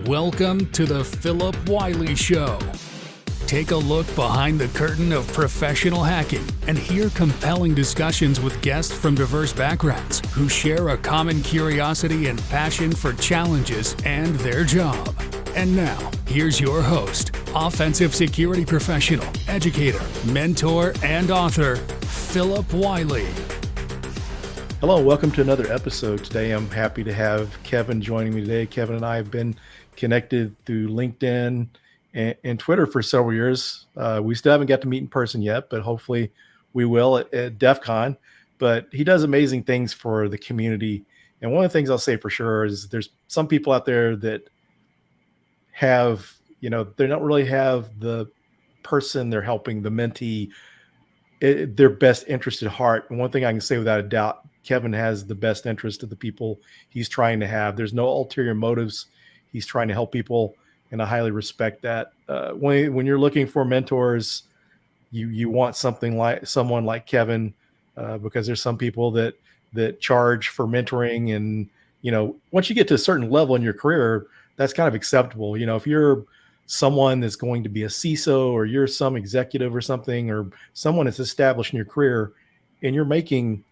Welcome to the Philip Wiley Show. Take a look behind the curtain of professional hacking and hear compelling discussions with guests from diverse backgrounds who share a common curiosity and passion for challenges and their job. And now, here's your host, offensive security professional, educator, mentor, and author, Philip Wiley. Hello, welcome to another episode. Today, I'm happy to have Kevin joining me today. Kevin and I have been connected through LinkedIn and Twitter for several years. We still haven't got to meet in person yet, but hopefully we will at DEF CON. But he does amazing things for the community. And one of the things I'll say for sure is there's some people out there that have, they don't really have the person they're helping, the mentee, their best interest at heart. And one thing I can say without a doubt, Kevin has the best interest of the people he's trying to have. There's no ulterior motives. He's trying to help people, and I highly respect that. When you're looking for mentors, you want someone like Kevin, because there's some people that charge for mentoring, and once you get to a certain level in your career, that's kind of acceptable. If you're someone that's going to be a CISO, or you're some executive or something, or someone that's established in your career, and you're making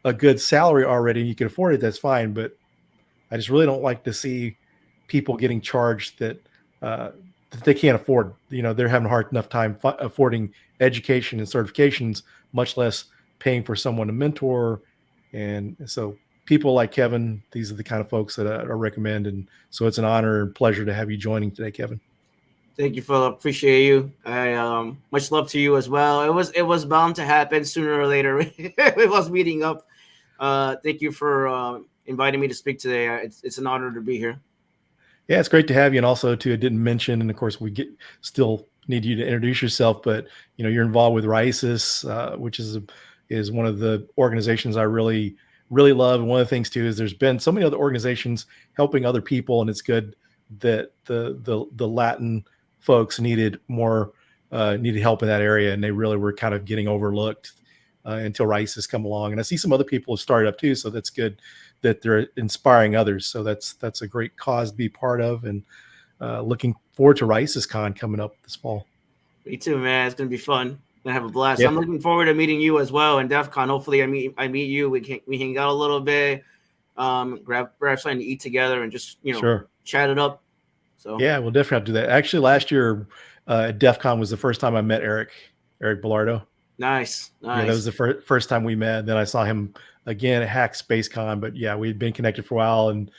a good salary already and you can afford it, that's fine. But I just really don't like to see people getting charged that they can't afford. They're having a hard enough time affording education and certifications, much less paying for someone to mentor. And so people like Kevin, these are the kind of folks that I recommend. And so it's an honor and pleasure to have you joining today, Kevin. Thank you, Philip. Appreciate you. I much love to you as well. It was bound to happen sooner or later. It was meeting up. Thank you for inviting me to speak today. It's an honor to be here. Yeah, it's great to have you. And also, too, I didn't mention, and of course, we still need you to introduce yourself. But you're involved with Riosis, which is one of the organizations I really, really love. And one of the things too is there's been so many other organizations helping other people, and it's good that the Latin folks needed help in that area, and they really were kind of getting overlooked until Riosis come along. And I see some other people have started up too, so that's good that they're inspiring others. So that's a great cause to be part of, and looking forward to Riosis Con coming up this fall. Me too, man. It's gonna be fun. I'm gonna have a blast. Yeah. I'm looking forward to meeting you as well in DEF CON. Hopefully, I meet you. We hang out a little bit, grab something to eat together, and just Sure. chat it up. So yeah, we'll definitely have to do that. Actually, last year at DEF CON was the first time I met Eric Bellardo. Nice. Yeah, that was the first time we met. Then I saw him again at Hack Space Con. But yeah, we had been connected for a while, and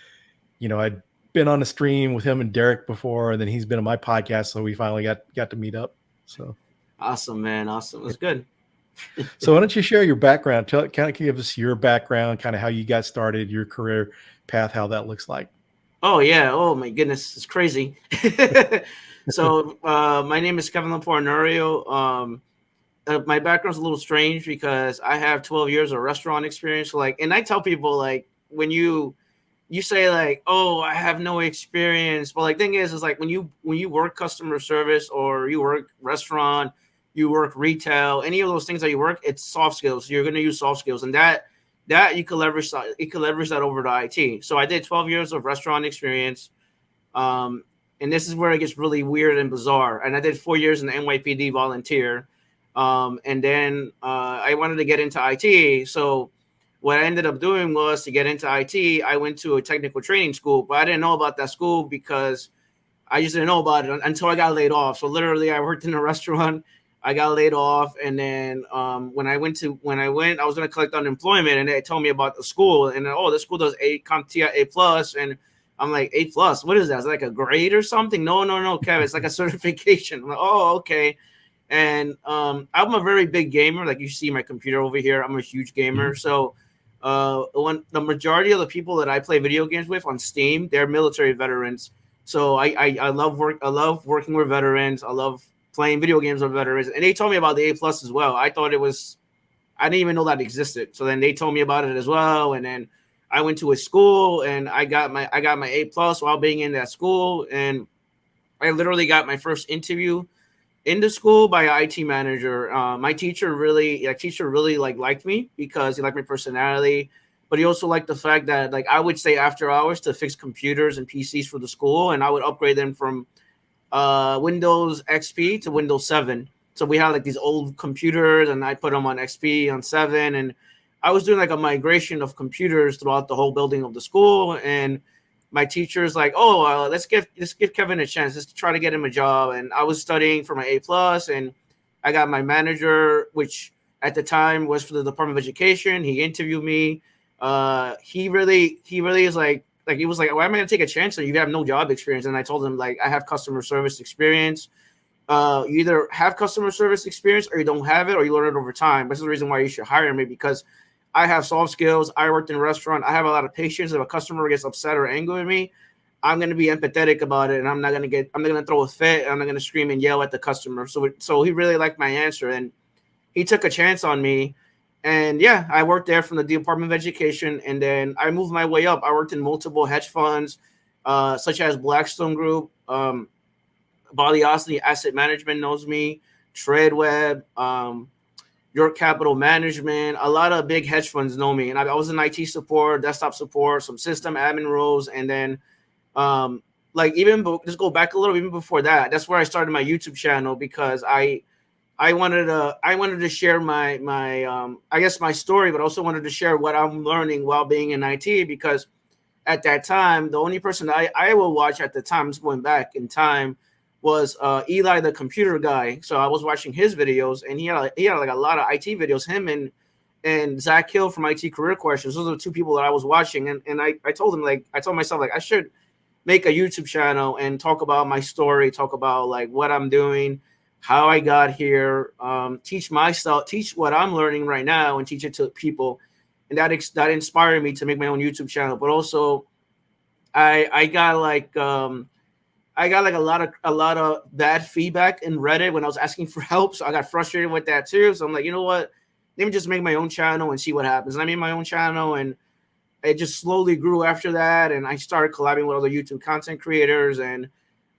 I'd been on a stream with him and Derek before, and then he's been on my podcast, so we finally got to meet up. So awesome, man. Awesome. It's good. So why don't you share your background? Kind of give us your background, kind of how you got started, your career path, how that looks like. Oh yeah. Oh my goodness, it's crazy. So my name is Kevin Apolinario. My background's a little strange because I have 12 years of restaurant experience. And I tell people, when you say oh, I have no experience. But thing is when you work customer service, or you work restaurant, you work retail, any of those things that you work, it's soft skills. You're going to use soft skills, and that you can leverage that over to IT. So I did 12 years of restaurant experience. And this is where it gets really weird and bizarre. And I did 4 years in the NYPD volunteer. And then I wanted to get into IT. So what I ended up doing was, to get into IT, I went to a technical training school, but I didn't know about that school because I just didn't know about it until I got laid off. So literally I worked in a restaurant, I got laid off. And then when I went, I was going to collect unemployment, and they told me about the school, and the school does CompTIA A+. And I'm like, A+, what is that? Is it like a grade or something? No, Kevin, it's like a certification. I'm like, oh, okay. And I'm a very big gamer. Like you see my computer over here, I'm a huge gamer. Mm-hmm. So when the majority of the people that I play video games with on Steam, they're military veterans. So I love working with veterans. I love playing video games with veterans. And they told me about the A+ as well. I didn't even know that existed. So then they told me about it as well. And then I went to a school, and I got my A+ while being in that school. And I literally got my first interview in the school by an IT manager. My teacher really liked me because he liked my personality. but he also liked the fact that like I would stay after hours to fix computers and PCs for the school, and I would upgrade them from Windows XP to Windows 7. So we had like these old computers, and I put them on XP on 7, and I was doing like a migration of computers throughout the whole building of the school. And my teacher's like, "Oh, let's give Kevin a chance. Let's try to get him a job." And I was studying for my A+, and I got my manager, which at the time was for the Department of Education. He interviewed me. He really is like he was like, "Why am I gonna take a chance on you? You have no job experience?" And I told him like, "I have customer service experience. You either have customer service experience or you don't have it, or you learn it over time. This is the reason why you should hire me, because I have soft skills. I worked in a restaurant. I have a lot of patience. If a customer gets upset or angry with me, I'm going to be empathetic about it, and I'm not going to throw a fit. I'm not going to scream and yell at the customer." So he really liked my answer, and he took a chance on me. And yeah, I worked there from the Department of Education, and then I moved my way up. I worked in multiple hedge funds, such as Blackstone Group, Riosis Asset Management knows me, TradeWeb, York Capital Management. A lot of big hedge funds know me, and I was in IT support, desktop support, some system admin roles, and then like just go back a little, even before that, that's where I started my YouTube channel, because I wanted to share my I guess my story, but also wanted to share what I'm learning while being in IT, because at that time, the only person I will watch at the time, just going back in time, was Eli, the computer guy. So I was watching his videos, and he had like a lot of IT videos. Him and Zach Hill from IT Career Questions. Those are the two people that I was watching. And I told him, like, I told myself, like, I should make a YouTube channel and talk about my story, talk about like what I'm doing, how I got here, teach myself, teach what I'm learning right now, and teach it to people. And that inspired me to make my own YouTube channel. But also, I got like a lot of bad feedback in Reddit when I was asking for help, so I got frustrated with that too. So I'm like, you know what? Let me just make my own channel and see what happens. And I made my own channel, and it just slowly grew after that. And I started collabing with other YouTube content creators. And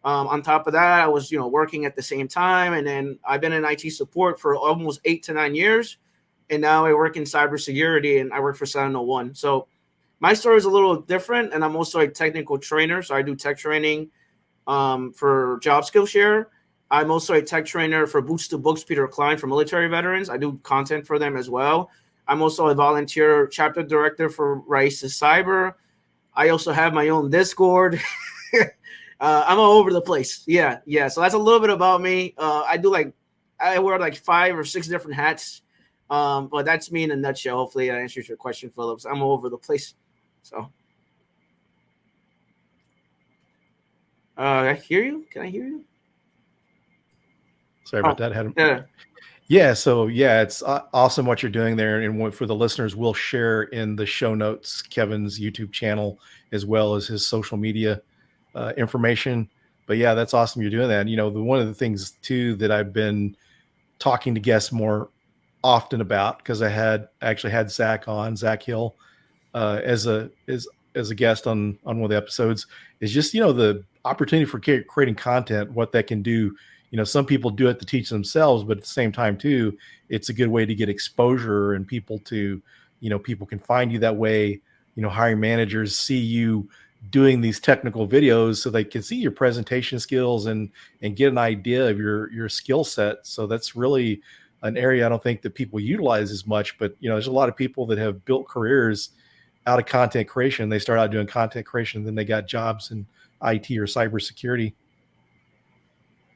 on top of that, I was working at the same time. And then I've been in IT support for almost 8 to 9 years, and now I work in cybersecurity, and I work for 701. So my story is a little different, and I'm also a technical trainer, so I do tech training for Job Skillshare. I'm also a tech trainer for Boots to Books, Peter Klein, for military veterans. I do content for them as well. I'm also a volunteer chapter director for Riosis Cyber. I also have my own Discord. I'm all over the place. Yeah. So that's a little bit about me. I wear like 5 or 6 different hats. But that's me in a nutshell. Hopefully that answers your question, Phillips. I'm all over the place. So. I hear you. Can I hear you? Sorry about that. Yeah. Yeah. So yeah, it's awesome what you're doing there. And for the listeners, we'll share in the show notes Kevin's YouTube channel as well as his social media information. But yeah, that's awesome you're doing that. One of the things too that I've been talking to guests more often about, because I actually had Zach Hill as a guest on one of the episodes, is just the opportunity for creating content, what that can do. Some people do it to teach themselves, but at the same time too, it's a good way to get exposure, and people can find you that way. Hiring managers see you doing these technical videos, so they can see your presentation skills and get an idea of your skill set. So that's really an area I don't think that people utilize as much, but there's a lot of people that have built careers out of content creation. They start out doing content creation, and then they got jobs in IT or cybersecurity.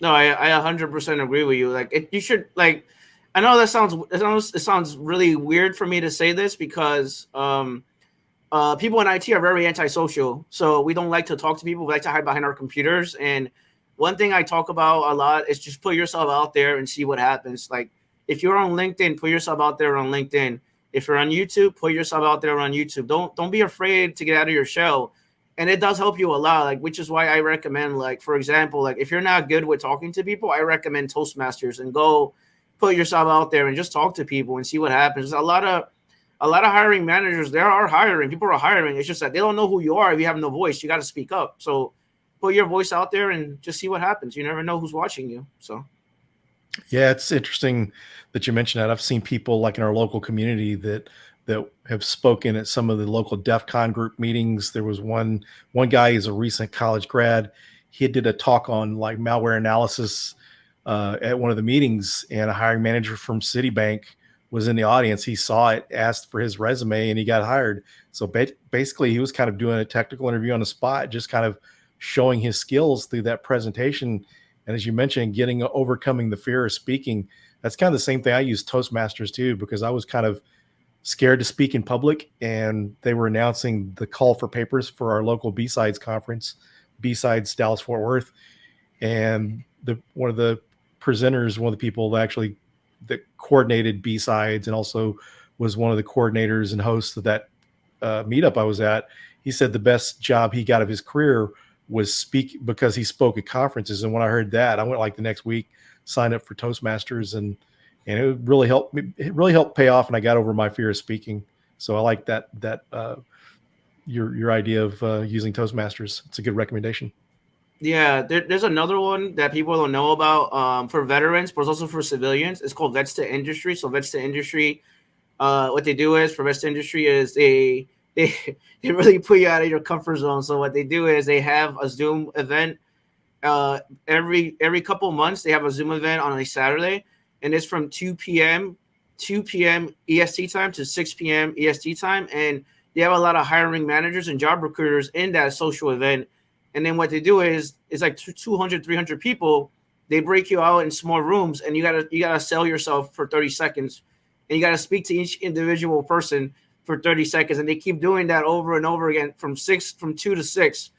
No, I 100% agree with you. Like, you should, like, I know it sounds really weird for me to say this, because people in IT are very antisocial. So we don't like to talk to people. We like to hide behind our computers. And one thing I talk about a lot is just put yourself out there and see what happens. Like, if you're on LinkedIn, put yourself out there on LinkedIn. If you're on YouTube, put yourself out there on YouTube. Don't be afraid to get out of your shell. And it does help you a lot, like, which is why I recommend, like, for example, like, if you're not good with talking to people, I recommend Toastmasters, and go put yourself out there and just talk to people and see what happens. A lot of hiring managers, people are hiring. It's just that they don't know who you are. If you have no voice, you got to speak up. So put your voice out there and just see what happens. You never know who's watching you. So. Yeah, it's interesting that you mentioned that. I've seen people like in our local community that that have spoken at some of the local DEF CON group meetings. There was one guy is a recent college grad. He did a talk on like malware analysis at one of the meetings, and a hiring manager from Citibank was in the audience. He saw it, asked for his resume, and he got hired. So basically, he was kind of doing a technical interview on the spot, just kind of showing his skills through that presentation. And as you mentioned, overcoming the fear of speaking. That's kind of the same thing. I use Toastmasters too, because I was kind of scared to speak in public, and they were announcing the call for papers for our local B-Sides conference, B-Sides Dallas Fort Worth. And one of the presenters, one of the people that coordinated B-Sides and also was one of the coordinators and hosts of that meetup I was at, he said the best job he got of his career was because he spoke at conferences. And when I heard that, I went like the next week, signed up for Toastmasters, and it really helped me. It really helped pay off, and I got over my fear of speaking. So I like that your idea of using Toastmasters. It's a good recommendation. Yeah, there's another one that people don't know about for veterans, but it's also for civilians. It's called Vets to Industry. So Vets to Industry, what they do is for Vets to Industry is they really put you out of your comfort zone. So what they do is they have a Zoom event every couple months. They have a Zoom event on a Saturday, and it's from 2 p.m. EST time to 6 p.m. EST time, and they have a lot of hiring managers and job recruiters in that social event. And then what they do is it's like 200, 300 people. They break you out in small rooms, and you gotta sell yourself for 30 seconds, and you gotta speak to each individual person for 30 seconds. And they keep doing that over and over again from 2 to 6.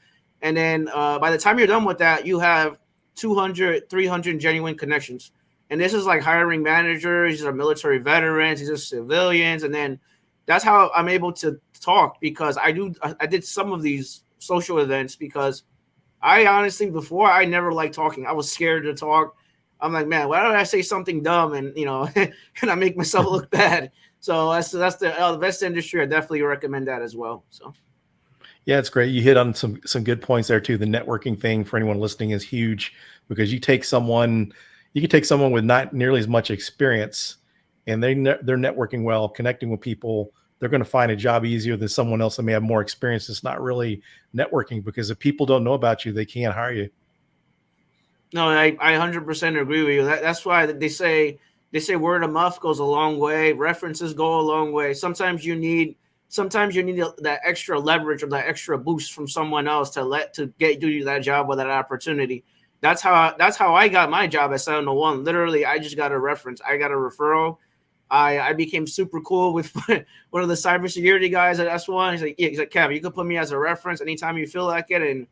And then by the time you're done with that, you have 200, 300 genuine connections. And this is like hiring managers, these are military veterans, these are civilians. And then that's how I'm able to talk, because I did some of these social events because I honestly, before, I never liked talking. I was scared to talk. I'm like, man, why did I say something dumb and and I make myself look bad? So that's the Vets Industry. I definitely recommend that as well. So. Yeah, it's great. You hit on some good points there too. The networking thing for anyone listening is huge, because you can take someone with not nearly as much experience, and they're networking well, connecting with people. They're going to find a job easier than someone else that may have more experience that's not really networking, because if people don't know about you, they can't hire you. No, I 100% agree with you. That's why they say word of mouth goes a long way. References go a long way. Sometimes you need that extra leverage or that extra boost from someone else to get you that job or that opportunity. That's how I got my job at 701. Literally, I just got a reference. I got a referral. I became super cool with one of the cybersecurity guys at S1. He's like, Kev, you can put me as a reference anytime you feel like it. And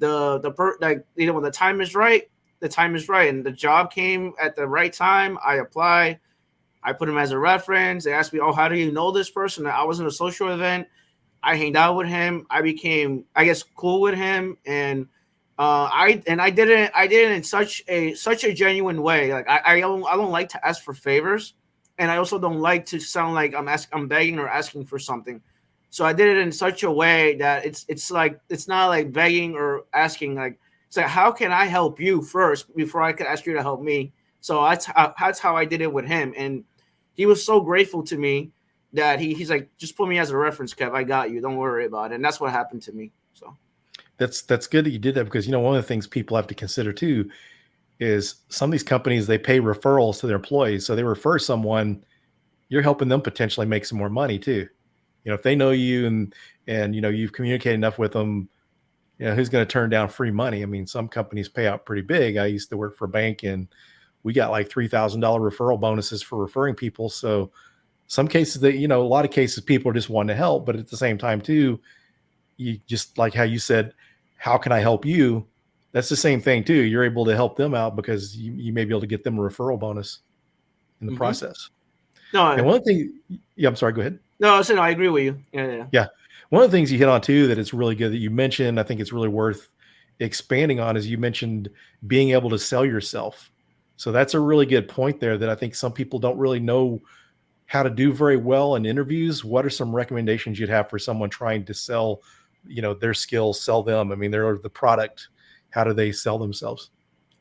when the time is right, the time is right. And the job came at the right time. I applied. I put him as a reference. They asked me, oh, how do you know this person? I was in a social event. I hanged out with him. I became, I guess, cool with him. And I did it in such a genuine way. Like I don't like to ask for favors. And I also don't like to sound like I'm begging or asking for something. So I did it in such a way that it's not like begging or asking. Like, it's like, how can I help you first before I could ask you to help me? So that's how I did it with him. And he was so grateful to me that he's like, just put me as a reference, Kev. I got you. Don't worry about it. And that's what happened to me. So that's good that you did that, because one of the things people have to consider too is some of these companies, they pay referrals to their employees. So they refer someone, you're helping them potentially make some more money too. If they know you and you've communicated enough with them, who's going to turn down free money? I mean, some companies pay out pretty big. I used to work for a bank, and we got like $3,000 referral bonuses for referring people. So some cases that, a lot of cases people are just wanting to help, but at the same time too, you just like how you said, how can I help you? That's the same thing too. You're able to help them out because you may be able to get them a referral bonus in the process. No, and one thing, I'm sorry, go ahead. No, I agree with you. Yeah. One of the things you hit on too, that it's really good that you mentioned, I think it's really worth expanding on, is you mentioned being able to sell yourself. So that's a really good point there that I think some people don't really know how to do very well in interviews. What are some recommendations you'd have for someone trying to sell, their skills, sell them? I mean, they're the product. How do they sell themselves?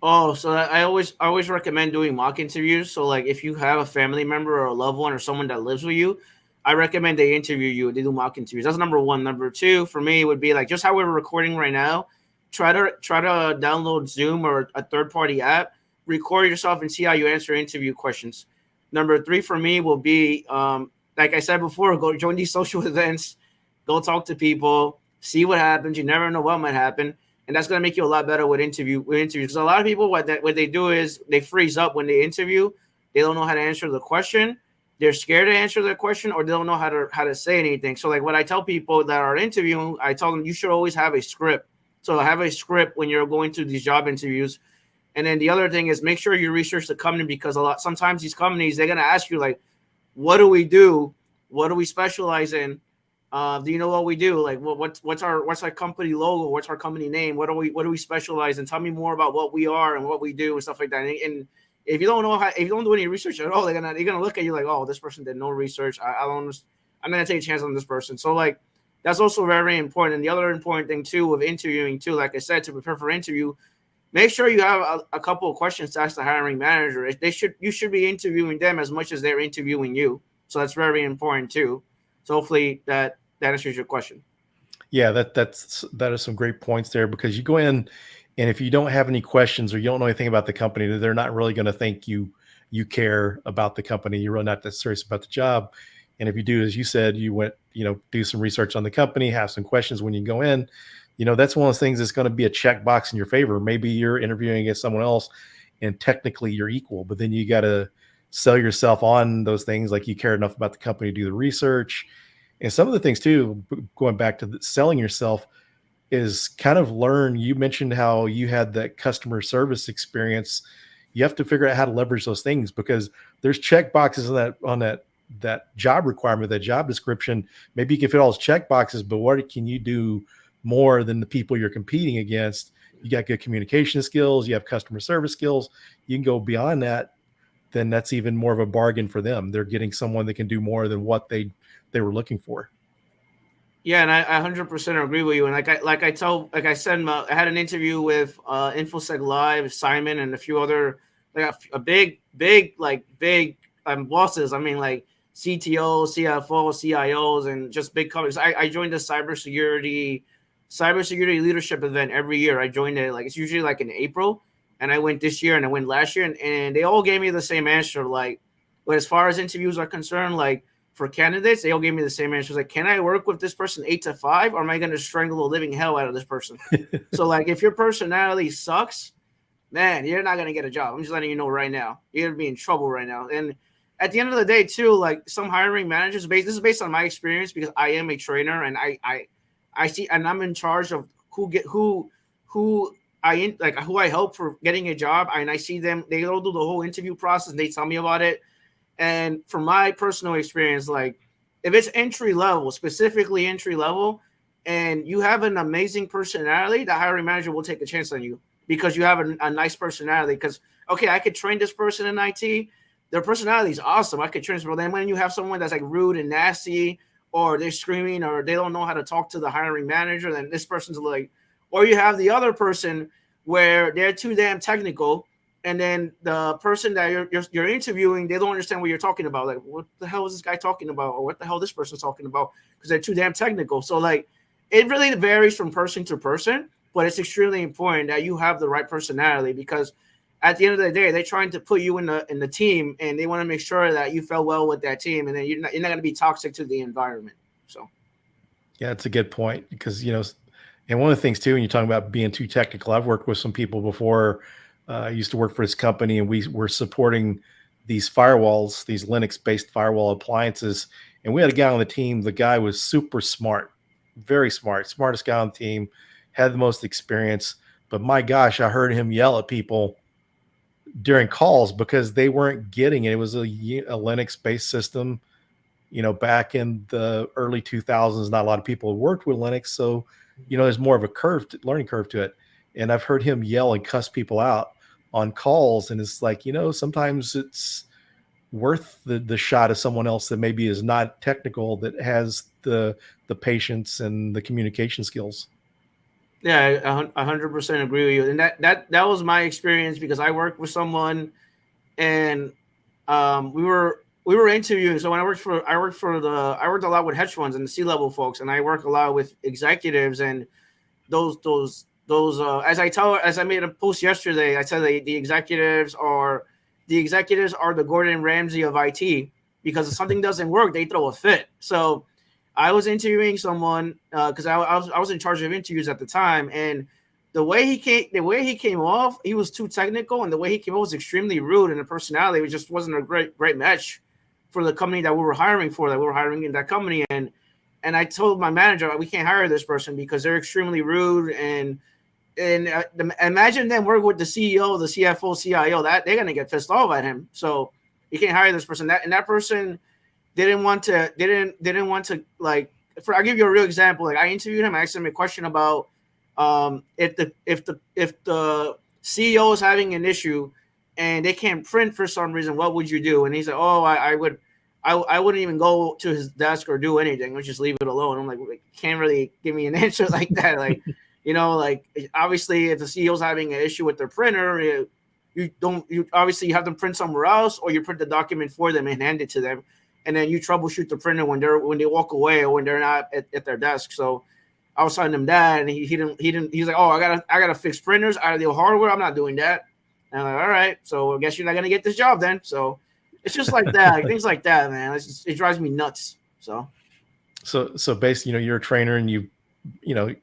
Oh, so I always recommend doing mock interviews. So like if you have a family member or a loved one or someone that lives with you, I recommend they interview you. They do mock interviews. That's number one. Number two for me would be like just how we're recording right now. Try to download Zoom or a third party app. Record yourself and see how you answer interview questions. Number three for me will be like I said before, go join these social events, go talk to people, see what happens. You never know what might happen, and that's gonna make you a lot better with interviews. Because a lot of people what they do is they freeze up when they interview. They don't know how to answer the question. They're scared to answer the question, or they don't know how to say anything. So like what I tell people that are interviewing, I tell them you should always have a script. So have a script when you're going to these job interviews. And then the other thing is make sure you research the company, because sometimes these companies, they're gonna ask you like, what do we do? What do we specialize in? Do you know what we do? Like what's our company logo? What's our company name? What do we specialize in? Tell me more about what we are and what we do and stuff like that. And if you don't know if you don't do any research at all, they're gonna look at you like, oh, this person did no research. I'm gonna take a chance on this person. So like that's also very important. And the other important thing too of interviewing too, like I said, to prepare for interview, make sure you have a couple of questions to ask the hiring manager. You should be interviewing them as much as they're interviewing you. So that's very important too. So hopefully that answers your question. Yeah, that is some great points there, because you go in and if you don't have any questions or you don't know anything about the company, they're not really going to think you care about the company. You're really not that serious about the job. And if you do, as you said, you went, do some research on the company, have some questions when you go in, that's one of those things that's going to be a checkbox in your favor. Maybe you're interviewing against someone else and technically you're equal, but then you got to sell yourself on those things. Like you care enough about the company to do the research. And some of the things too, going back to selling yourself, is kind of learn. You mentioned how you had that customer service experience. You have to figure out how to leverage those things, because there's check boxes on that job requirement, that job description. Maybe you can fit all those check boxes, but what can you do more than the people you're competing against? You got good communication skills, you have customer service skills, you can go beyond that. Then that's even more of a bargain for them. They're getting someone that can do more than what they were looking for. Yeah, and I 100% agree with you. And like I said, I had an interview with InfoSec Live, Simon, and a few other a big bosses. I mean, like CTOs, CFOs, CIOs, and just big companies. I joined the cybersecurity leadership event every year. I joined it it's usually like in April, and I went this year and I went last year, and they all gave me the same answer. Like, but as far as interviews are concerned, like for candidates, they all gave me the same answer. Like, can I work with this person 8 to 5, or am I going to strangle the living hell out of this person? So, like, if your personality sucks, man, you're not going to get a job. I'm just letting you know right now. You're going to be in trouble right now. And at the end of the day, too, like some hiring managers, this is based on my experience, because I am a trainer and I see, and I'm in charge of who I help for getting a job, and I see them. They all do the whole interview process. And they tell me about it. And from my personal experience, like if it's entry level, specifically entry level, and you have an amazing personality, the hiring manager will take a chance on you because you have a nice personality. Because, okay, I could train this person in IT. Their personality is awesome. I could train them. But then when you have someone that's like rude and nasty, or they're screaming, or they don't know how to talk to the hiring manager, then this person's like, or you have the other person where they're too damn technical. And then the person that you're interviewing, they don't understand what you're talking about. Like, what the hell is this guy talking about? Or what the hell this person's talking about? Because they're too damn technical. So, like, it really varies from person to person. But it's extremely important that you have the right personality, because at the end of the day, they're trying to put you in the team, and they want to make sure that you fell well with that team, and then you're not going to be toxic to the environment. So, yeah, it's a good point, because and one of the things too, when you're talking about being too technical, I've worked with some people before. I used to work for this company, and we were supporting these firewalls, these Linux-based firewall appliances. And we had a guy on the team. The guy was super smart, very smart, smartest guy on the team, had the most experience. But my gosh, I heard him yell at people during calls because they weren't getting it. It was a Linux-based system. Back in the early 2000s, not a lot of people worked with Linux. So, there's more of a learning curve to it. And I've heard him yell and cuss people out on calls. And it's like, sometimes it's worth the shot of someone else that maybe is not technical, that has the patience and the communication skills. Yeah, 100% agree with you. And that was my experience, because I worked with someone, and we were we were interviewing. So when I worked a lot with hedge funds and the C-level folks, and I work a lot with executives and those as I made a post yesterday, I said the executives are the Gordon Ramsay of IT, because if something doesn't work, they throw a fit. So I was interviewing someone because I was in charge of interviews at the time, and the way he came off, he was too technical, and the way he came off was extremely rude, and the personality just wasn't a great match for the company that we were hiring in that company. And I told my manager, we can't hire this person because they're extremely rude. And imagine them working with the CEO, the CFO, CIO, that they're gonna get pissed off at him. So you can't hire this person. That person didn't want to like. I'll give you a real example. Like, I interviewed him. I asked him a question about if the CEO is having an issue and they can't print for some reason, what would you do? And he said, "Oh, I wouldn't even go to his desk or do anything. Let's just leave it alone." I'm like, well, can't really give me an answer like that. Like, like, obviously if the CEO's having an issue with their printer, you obviously have them print somewhere else, or you print the document for them and hand it to them, and then you troubleshoot the printer when they walk away or when they're not at their desk. So I was telling him that, and he didn't. He's like, "Oh, I gotta fix printers out of the hardware. I'm not doing that." And I'm like, "All right, so I guess you're not gonna get this job then." So it's just like that, like, things like that, man. It drives me nuts. So basically, you're a trainer, and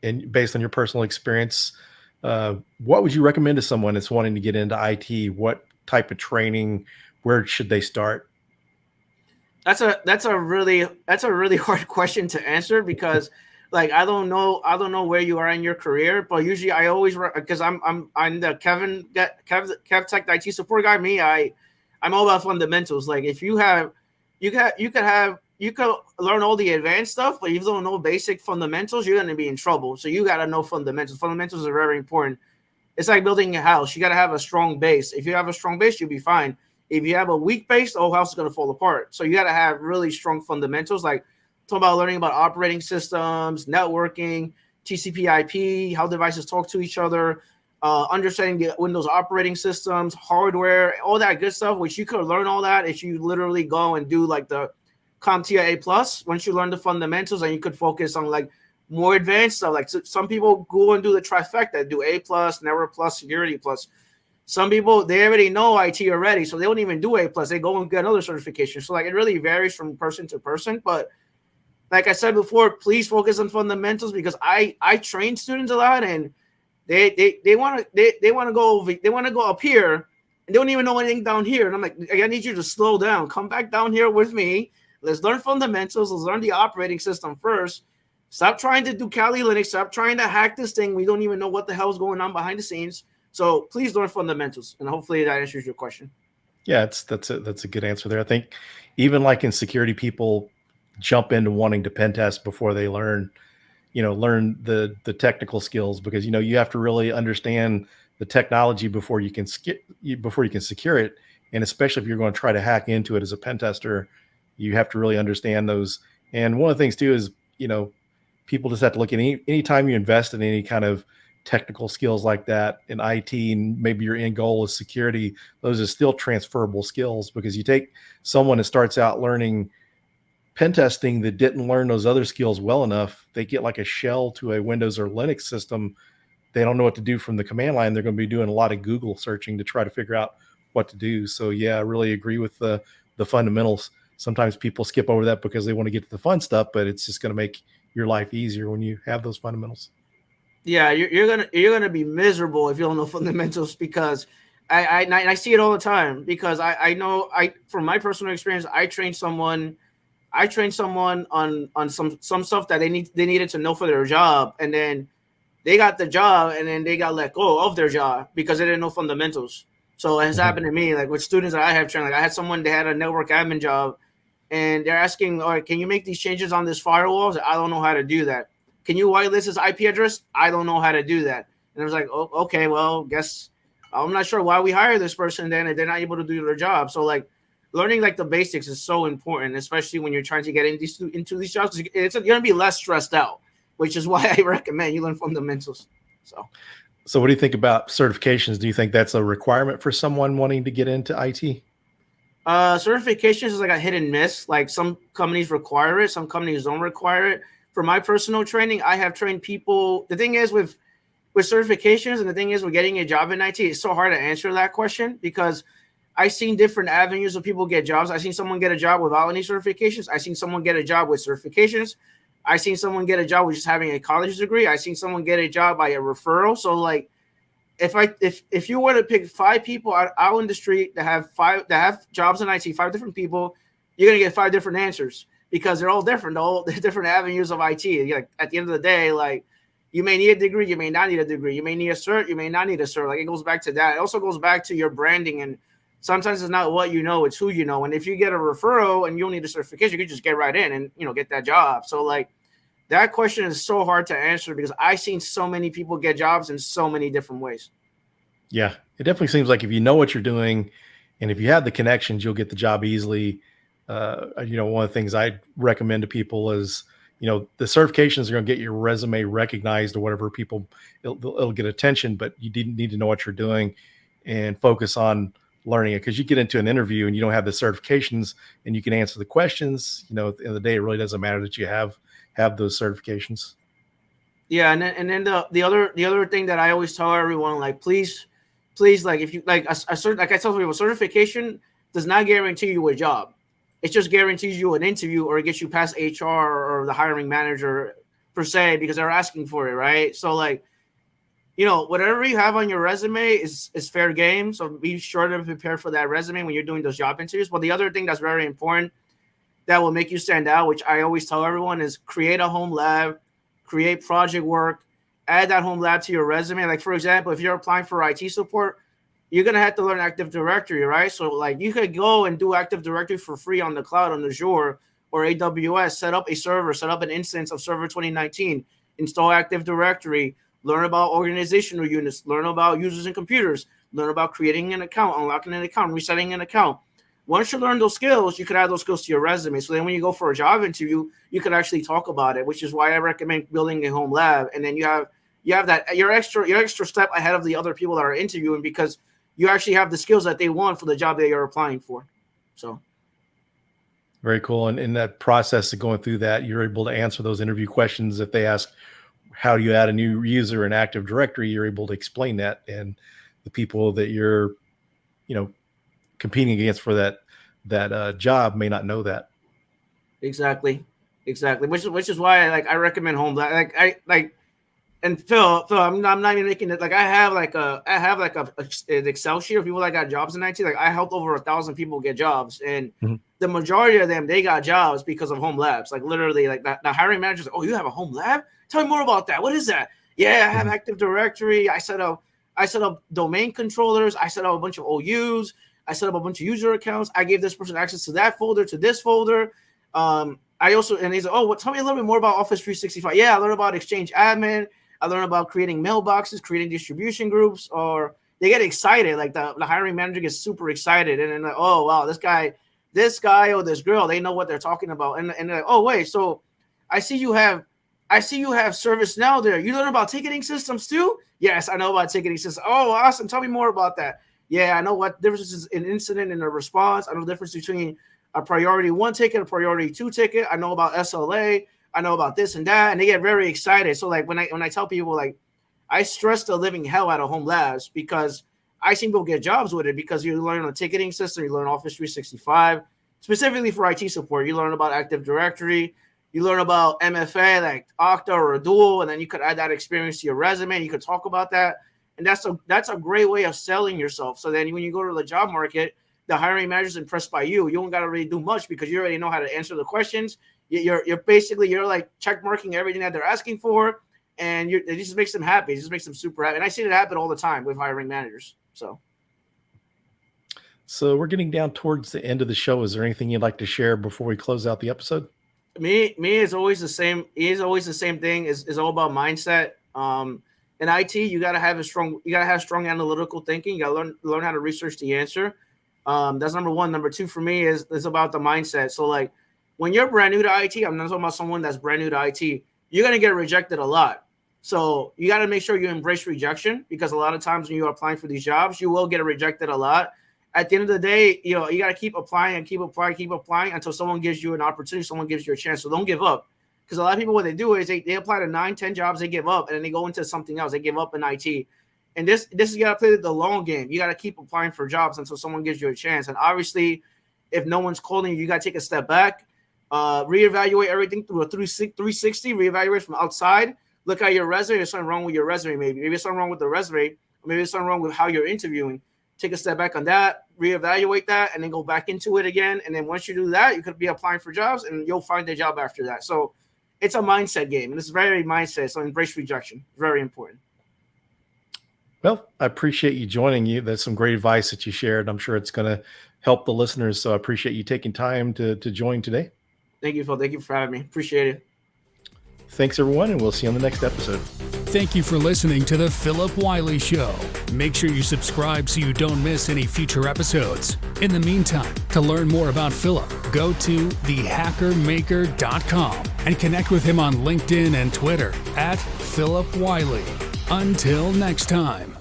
and based on your personal experience, what would you recommend to someone that's wanting to get into IT? What type of training? Where should they start? That's a really hard question to answer, because like I don't know where you are in your career, but usually I always, because I'm the Kev Tech IT support guy. I'm all about fundamentals. Like, if you could learn all the advanced stuff, but if you don't know basic fundamentals, you're going to be in trouble. So you got to know fundamentals. Fundamentals are very important. It's like building a house. You got to have a strong base. If you have a strong base, you'll be fine. If you have a weak base, the whole house is going to fall apart. So you got to have really strong fundamentals. Like, talk about learning about operating systems, networking, TCP/IP, how devices talk to each other, understanding the Windows operating systems, hardware, all that good stuff, which you could learn all that if you literally go and do like the CompTIA A+. Once you learn the fundamentals, and you could focus on like more advanced stuff. Like, some people go and do the trifecta, do A+, Network Plus, Security Plus. Some people, they already know IT already, so they don't even do A+. They go and get another certification. So like, it really varies from person to person. But like I said before, please focus on fundamentals, because I train students a lot, and they want to go up here, and they don't even know anything down here. And I'm like, I need you to slow down. Come back down here with me. Let's learn fundamentals. Let's learn the operating system first. Stop trying to do Kali Linux. Stop trying to hack this thing. We don't even know what the hell is going on behind the scenes. So please learn fundamentals, and hopefully that answers your question. Yeah, that's a good answer there. I think even like in security, people jump into wanting to pen test before they learn the technical skills, because you have to really understand the technology before you can secure it, and especially if you're going to try to hack into it as a pen tester, you have to really understand those. And one of the things too is people just have to look at any time you invest in any kind of technical skills like that in IT, and maybe your end goal is security, those are still transferable skills, because you take someone that starts out learning pen testing that didn't learn those other skills well enough, they get like a shell to a Windows or Linux system. They don't know what to do from the command line. They're going to be doing a lot of Google searching to try to figure out what to do. So yeah, I really agree with the fundamentals. Sometimes people skip over that because they want to get to the fun stuff, but it's just going to make your life easier when you have those fundamentals. Yeah, you're gonna be miserable if you don't know fundamentals, because I see it all the time, because I know from my personal experience, I trained someone on some stuff that they needed to know for their job, and then they got the job, and then they got let go of their job because they didn't know fundamentals. So it has happened to me, like with students that I have trained. Like, I had someone, they had a network admin job, and they're asking, "All right, can you make these changes on this firewall?" I don't know how to do that. Can you whitelist this IP address? I don't know how to do that. And I was like, oh, okay, well, guess I'm not sure why we hire this person then if they're not able to do their job. So like, learning like the basics is so important, especially when you're trying to get into these jobs. You're going to be less stressed out, which is why I recommend you learn fundamentals. So what do you think about certifications? Do you think that's a requirement for someone wanting to get into IT? Certifications is like a hit and miss. Like some companies require it, some companies don't require it. For my personal training, I have trained people. The thing is with certifications, and the thing is with getting a job in IT, it's so hard to answer that question because I've seen different avenues of people get jobs. I've seen someone get a job without any certifications. I've seen someone get a job with certifications. I've seen someone get a job with just having a college degree. I've seen someone get a job by a referral. So like if you were to pick 5 people out in the street that have jobs in IT, 5 different people, you're gonna get 5 different answers because they're all different, all different avenues of IT. Like at the end of the day, like you may need a degree, you may not need a degree, you may need a cert, you may not need a cert. Like it goes back to that. It also goes back to your branding, and sometimes it's not what you know, it's who you know. And if you get a referral and you don't need a certification, you can just get right in and get that job. So like that question is so hard to answer because I've seen so many people get jobs in so many different ways. Yeah, it definitely seems like if you know what you're doing and if you have the connections, you'll get the job easily. One of the things I recommend to people is, the certifications are going to get your resume recognized or whatever. It'll get attention, but you need to know what you're doing and focus on learning it, because you get into an interview and you don't have the certifications and you can answer the questions. At the end of the day, it really doesn't matter that you have those certifications. Yeah, and then the other thing that I always tell everyone, like please, like if you like like I tell people, certification does not guarantee you a job. It just guarantees you an interview, or it gets you past HR or the hiring manager per se, because they're asking for it, right? So like, whatever you have on your resume is fair game. So be sure to prepare for that resume when you're doing those job interviews. But the other thing that's very important that will make you stand out, which I always tell everyone, is create a home lab, create project work, add that home lab to your resume. Like for example, if you're applying for IT support, you're going to have to learn Active Directory, right? So like you could go and do Active Directory for free on the cloud on Azure or AWS, set up a server, set up an instance of Server 2019, install Active Directory, learn about organizational units, learn about users and computers, learn about creating an account, unlocking an account, resetting an account. Once you learn those skills, you can add those skills to your resume. So then when you go for a job interview, you can actually talk about it, which is why I recommend building a home lab. And then you have that your extra step ahead of the other people that are interviewing, because you actually have the skills that they want for the job that you're applying for. So very cool. And in that process of going through that, you're able to answer those interview questions. If they ask, how do you add a new user in Active Directory, you're able to explain that. And the people that you're, competing against for that job may not know that. Exactly. Which is why I recommend home lab. And Phil, I'm not even making it. Like I have an Excel sheet of people that got jobs in IT. Like I helped over 1,000 people get jobs, and the majority of them, they got jobs because of home labs. Like literally, like the hiring managers, like, oh, you have a home lab? Tell me more about that. What is that? Yeah, I have Active Directory. I set up domain controllers. I set up a bunch of OUs. I set up a bunch of user accounts. I gave this person access to that folder, to this folder. I also, and he's like, oh, tell me a little bit more about Office 365. Yeah, I learned about Exchange Admin. I learned about creating mailboxes, creating distribution groups, or they get excited. Like the hiring manager gets super excited, and then like, oh wow, this guy or this girl, they know what they're talking about, and they're like, oh wait, so I see you have ServiceNow there. You learn about ticketing systems too? Yes, I know about ticketing systems. Oh, awesome. Tell me more about that. Yeah, I know what difference is an incident and a response. I know the difference between a priority 1 ticket, a priority 2 ticket. I know about SLA. I know about this and that, and they get very excited. So like when I tell people, like I stress the living hell out of home labs, because I see people get jobs with it, because you learn a ticketing system, you learn Office 365, specifically for IT support. You learn about Active Directory, you learn about MFA like Okta or Dual, and then you could add that experience to your resume. And you could talk about that, and that's a great way of selling yourself. So then when you go to the job market, the hiring manager's impressed by you. You don't got to really do much because you already know how to answer the questions. You're basically like check marking everything that they're asking for, and it just makes them happy. It just makes them super happy. And I see it happen all the time with hiring managers. So we're getting down towards the end of the show. Is there anything you'd like to share before we close out the episode? Me is always the same. It is always the same thing. Is all about mindset. In IT, you gotta have strong analytical thinking. You gotta learn how to research the answer. That's number one. Number two for me is about the mindset. So like when you're brand new to IT, I'm not talking about someone that's brand new to IT, you're gonna get rejected a lot. So you gotta make sure you embrace rejection, because a lot of times when you're applying for these jobs, you will get rejected a lot. at the end of the day, you know, you got to keep applying and keep applying until someone gives you an opportunity, someone gives you a chance. So don't give up. Because a lot of people, what they do is they apply to 9, 10 jobs, they give up, and then they go into something else. They give up in IT. And this is, you got to play the long game. You got to keep applying for jobs until someone gives you a chance. And obviously, if no one's calling you, you got to take a step back, reevaluate everything through a 360, reevaluate from outside. Look at your resume. There's something wrong with your resume, maybe. Maybe there's something wrong with the resume, or maybe there's something wrong with how you're interviewing. Take a step back on that, reevaluate that, and then go back into it again. And then once you do that, you could be applying for jobs, and you'll find a job after that. So it's a mindset game, and it's very mindset. So embrace rejection. Very important. Well, I appreciate you joining you. That's some great advice that you shared. I'm sure it's going to help the listeners. So I appreciate you taking time to join today. Thank you, Phil. Thank you for having me. Appreciate it. Thanks, everyone, and we'll see you on the next episode. Thank you for listening to The Philip Wiley Show. Make sure you subscribe so you don't miss any future episodes. In the meantime, to learn more about Philip, go to thehackermaker.com and connect with him on LinkedIn and Twitter @Philip Wiley. Until next time.